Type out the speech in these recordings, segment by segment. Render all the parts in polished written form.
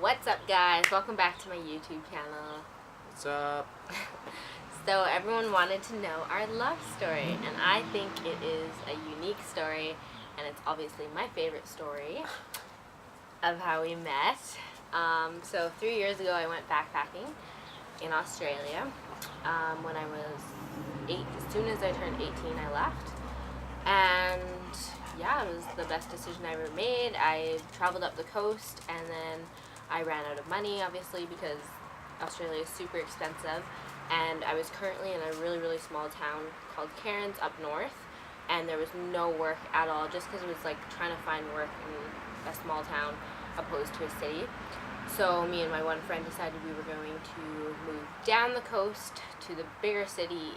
What's up, guys? Welcome back to my YouTube channel. What's up? So everyone wanted to know our love story, and I think it is a unique story, and it's obviously my favorite story of how we met. So 3 years ago I went backpacking in Australia. When I was 8, as soon as I turned 18 I left, and yeah, it was the best decision I ever made. I traveled up the coast, and then I ran out of money, obviously, because Australia is super expensive, and I was currently in a really small town called Cairns up north, and there was no work at all, just because it was like trying to find work in a small town opposed to a city. So me and my one friend decided we were going to move down the coast to the bigger city,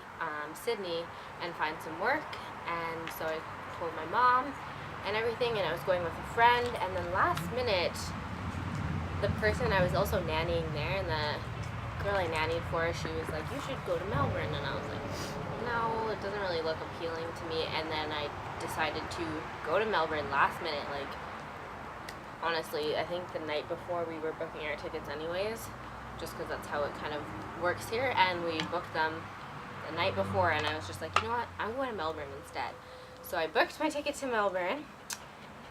Sydney, and find some work. And so I told my mom and everything, and I was going with a friend, and then last minute the person I was also nannying there, and the girl I nannied for, she was like, you should go to Melbourne, and I was like, no, it doesn't really look appealing to me. And then I decided to go to Melbourne last minute, like honestly, I think the night before we were booking our tickets anyways, just because that's how it kind of works here, and we booked them the night before, and I was just like, you know what, I'm going to Melbourne instead. So I booked my ticket to Melbourne,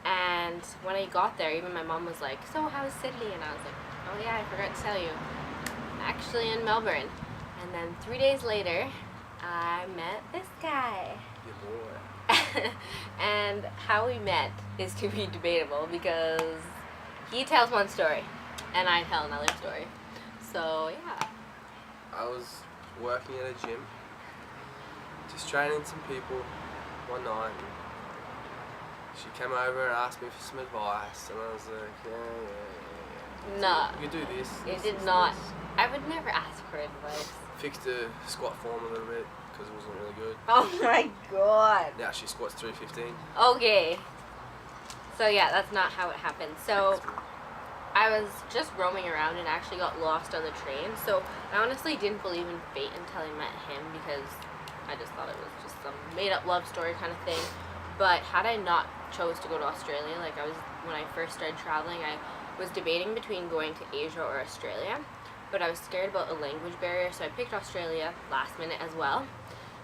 and when I got there, even my mom was like, so how's Sydney? And I was like, oh yeah, I forgot to tell you, I'm actually in Melbourne. And then 3 days later, I met this guy. Your boy. And how we met is to be debatable, because he tells one story and I tell another story. So yeah. I was working at a gym, just training some people one night, and she came over and asked me for some advice, and I was like, yeah. No. You do this. It this, did this, not. this. I would never ask for advice. Fixed the squat form a little bit because it wasn't really good. Oh my god. Now she squats 315. Okay. So yeah, that's not how it happened. So I was just roaming around and actually got lost on the train. So I honestly didn't believe in fate until I met him, because I just thought it was just some made-up love story kind of thing. But had I not chose to go to Australia, like when I first started traveling, I was debating between going to Asia or Australia, but I was scared about the language barrier, so I picked Australia last minute as well.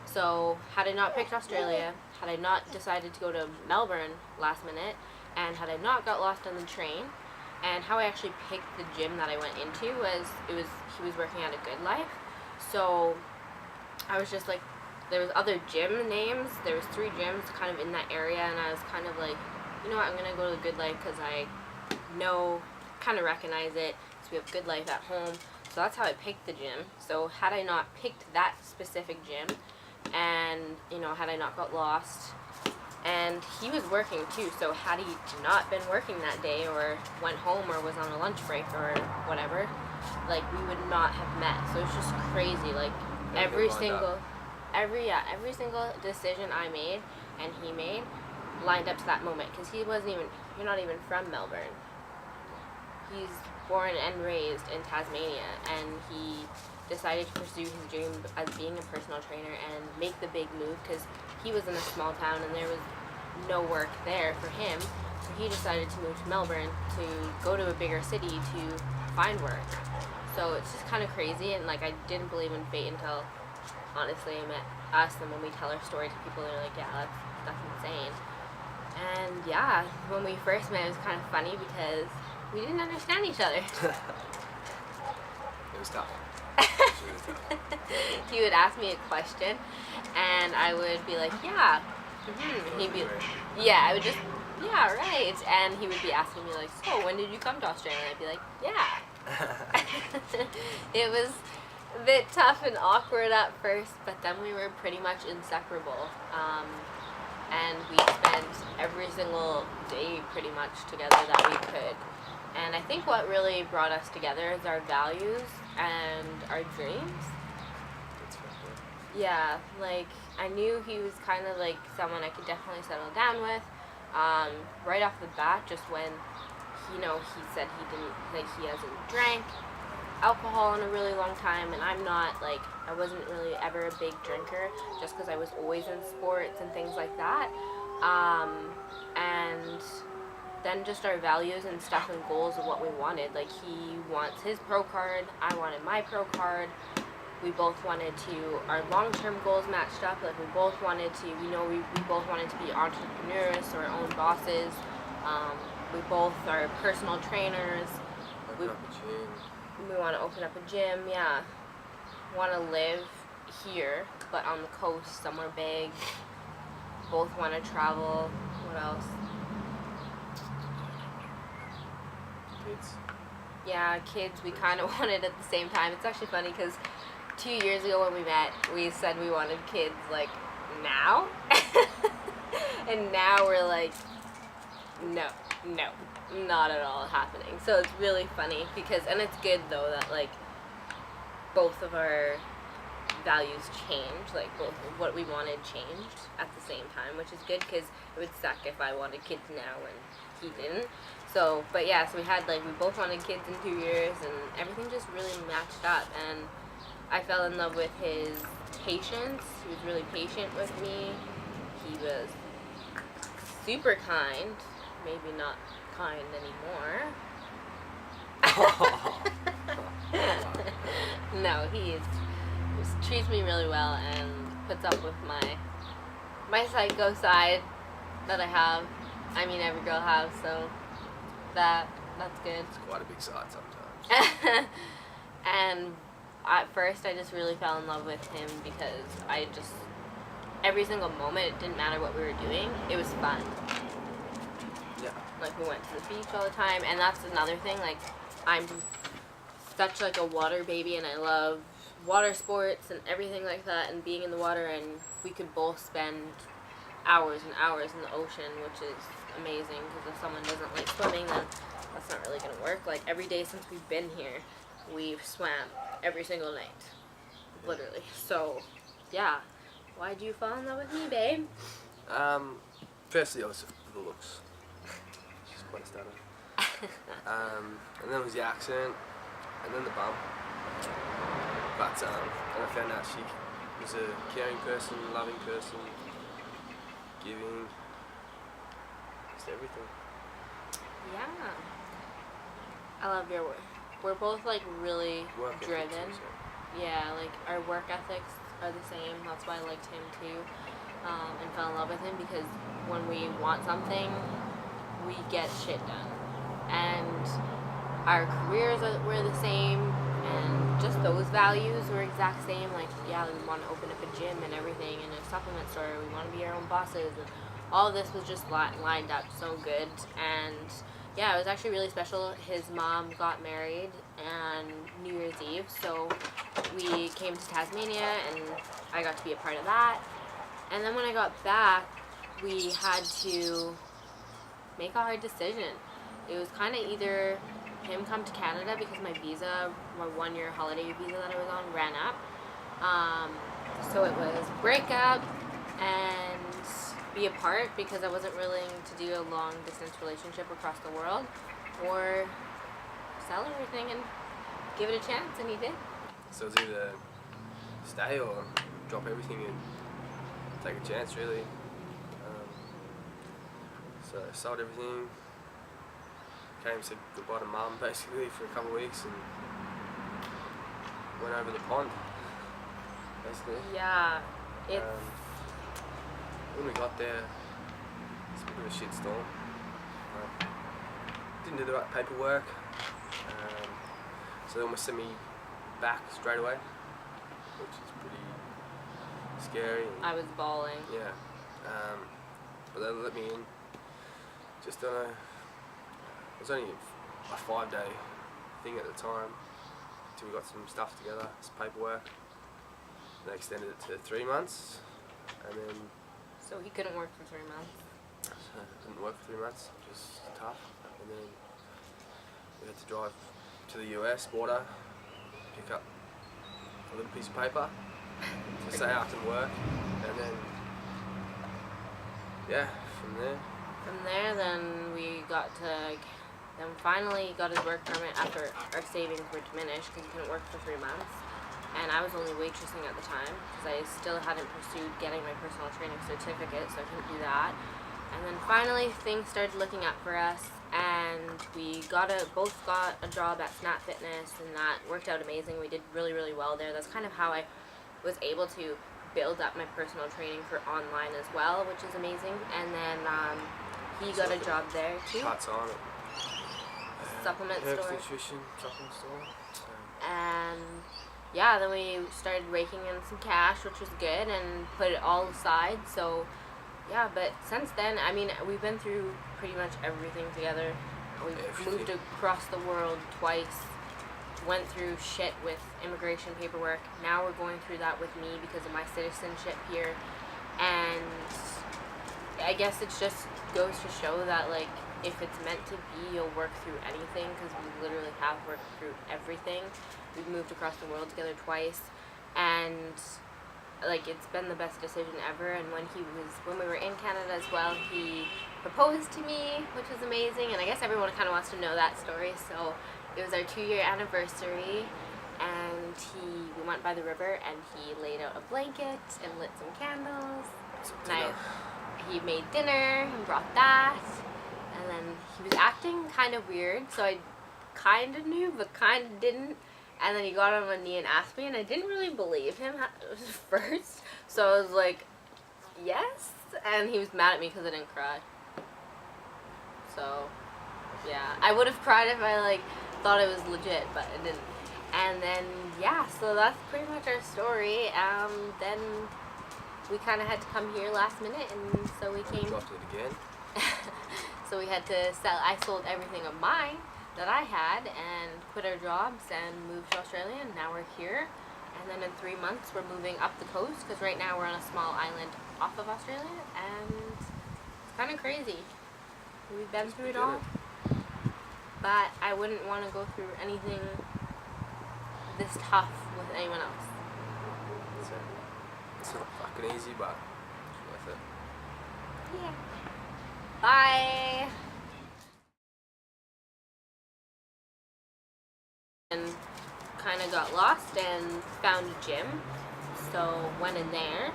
So had I not picked Australia, had I not decided to go to Melbourne last minute, and had I not got lost on the train, and how I actually picked the gym that I went into was, he was working at a Good Life. So I was just like, there was other gym names, there was 3 gyms kind of in that area, and I was kind of like, you know what, I'm gonna go to the Good Life because I know, kind of recognize it, because we have Good Life at home. So that's how I picked the gym. So had I not picked that specific gym, and had I not got lost, and he was working too, so had he not been working that day, or went home, or was on a lunch break or whatever, like we would not have met. So it's just crazy, like every single decision I made and he made lined up to that moment, because you're not even from Melbourne. He's born and raised in Tasmania, and he decided to pursue his dream as being a personal trainer and make the big move, because he was in a small town and there was no work there for him. So he decided to move to Melbourne to go to a bigger city to find work. So it's just kind of crazy, and like I didn't believe in fate until honestly I met us, and when we tell our story to people, they're like, yeah, that's insane. And yeah, when we first met, it was kind of funny because we didn't understand each other. It was tough. He would ask me a question, and I would be like, yeah. He'd be, yeah, I would just, yeah, right. And he would be asking me like, so when did you come to Australia? And I'd be like, yeah. It was a bit tough and awkward at first, but then we were pretty much inseparable. And we spent every single day pretty much together that we could. And I think what really brought us together is our values and our dreams. Yeah, like I knew he was kind of like someone I could definitely settle down with. Right off the bat, just when he said he hasn't drank alcohol in a really long time, and I'm not, like, I wasn't really ever a big drinker, just because I was always in sports and things like that. And then just our values and stuff and goals of what we wanted. Like, he wants his pro card, I wanted my pro card. We both wanted to, our long-term goals matched up. Like, we both wanted to, we both wanted to be entrepreneurs, our own bosses. We both are personal trainers. Open up a gym. We want to open up a gym, yeah. Want to live here, but on the coast, somewhere big. Both want to travel. What else? Kids. Yeah, kids, we kind of wanted at the same time. It's actually funny because 2 years ago when we met, we said we wanted kids, like, now. And now we're like, no, not at all happening. So it's really funny because, and it's good though that, like, both of our values changed, like, both of what we wanted changed at the same time, which is good because it would suck if I wanted kids now and he didn't. So, but yeah, so we had, like, we both wanted kids in 2 years, and everything just really matched up, and I fell in love with his patience. He was really patient with me. He was super kind, maybe not kind anymore. No, he just treats me really well and puts up with my psycho side that I have. I mean, every girl has, so that's good. It's quite a big side sometimes. And at first, I just really fell in love with him because every single moment, it didn't matter what we were doing, it was fun. Yeah. Like, we went to the beach all the time, and that's another thing, like, I'm such, like, a water baby, and I love water sports and everything like that, and being in the water, and we could both spend hours and hours in the ocean, which is amazing, because if someone doesn't like swimming, then that's not really going to work. Like, every day since we've been here, we've swam every single night, literally. So, yeah. Why'd you fall in love with me, babe? Firstly, obviously, the looks. She's quite a stunner. And then was the accent, and then the bum. But and I found out she was a caring person, loving person, giving, just everything. Yeah. I love your work. We're both, like, really Work driven. ethics also. Yeah, like, our work ethics are the same. That's why I liked him too, and fell in love with him, because when we want something, we get shit done. And our careers were the same, and just those values were exact same. Like, yeah, we want to open up a gym and everything, and a supplement store. We want to be our own bosses, and all of this was just lined up so good. And yeah, it was actually really special. His mom got married on New Year's Eve, so we came to Tasmania, and I got to be a part of that. And then when I got back, we had to make a hard decision. It was kind of either him come to Canada, because my 1-year holiday visa that I was on ran up. So it was break up and be apart, because I wasn't willing to do a long distance relationship across the world, or sell everything and give it a chance, and he did. So it's either stay or drop everything and take a chance, really. So I sold everything, said goodbye to mum basically for a couple of weeks, and went over the pond, basically. Yeah, it's... When we got there, it's a bit of a shitstorm. Didn't do the right paperwork, so they almost sent me back straight away, which is pretty scary. I was bawling. Yeah, but they let me in. Just on it was only a 5-day thing at the time, until we got some stuff together, some paperwork. They extended it to 3 months, and then So he couldn't work for 3 months. it didn't work for 3 months, which was tough. And then we had to drive to the US border, pick up a little piece of paper to say I can work, and then yeah, from there. From there, then we finally got his work permit after our savings were diminished, because he couldn't work for 3 months. And I was only waitressing at the time, because I still hadn't pursued getting my personal training certificate, so I couldn't do that. And then finally things started looking up for us, and we both got a job at Snap Fitness, and that worked out amazing. We did really, really well there. That's kind of how I was able to build up my personal training for online as well, which is amazing. And then he got a job there too. Cuts on it. Supplement Herbs store. Nutrition supplement store. So. And yeah, then we started raking in some cash, which was good, and put it all aside. So yeah, but since then, I mean, we've been through pretty much everything together. We've moved across the world twice, went through shit with immigration paperwork. Now we're going through that with me because of my citizenship here. And I guess it just goes to show that, like, if it's meant to be, you'll work through anything, because we literally have worked through everything. We've moved across the world together twice, and like, it's been the best decision ever. And when we were in Canada as well, he proposed to me, which was amazing. And I guess everyone kind of wants to know that story. So it was our 2-year anniversary, and we went by the river, and he laid out a blanket and lit some candles. And he made dinner and brought that. And then he was acting kind of weird, so I kind of knew, but kind of didn't. And then he got on one knee and asked me, and I didn't really believe him at first. So I was like, yes? And he was mad at me because I didn't cry. So, yeah. I would have cried if I, like, thought it was legit, but it didn't. And then, yeah, so that's pretty much our story. Then we kind of had to come here last minute, and so we came. Dropped it again. So we had to sell. I sold everything of mine that I had and quit our jobs and moved to Australia, and now we're here. And then in 3 months we're moving up the coast, because right now we're on a small island off of Australia, and it's kind of crazy. We've been through it all, but I wouldn't want to go through anything this tough with anyone else. It's not fucking easy, but it's worth it. Yeah. Bye. And kind of got lost and found a gym, so went in there,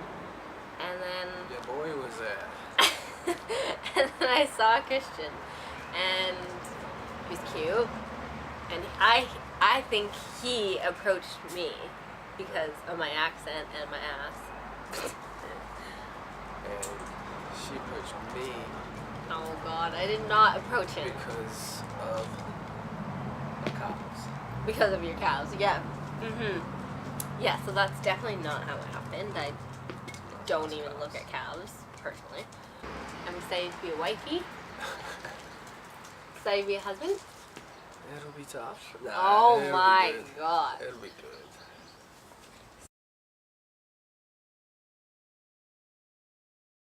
and then Your boy was there. and then I saw Christian, and he was cute, and I think he approached me because of my accent and my ass. And she approached me Oh God, I did not approach him because of the cows. because of your cows. Yeah. Yeah, so that's definitely not how it happened. I don't even look at cows personally. I'm excited to be a wifey. Excited to be a husband. It'll be tough. Oh it'll be my good.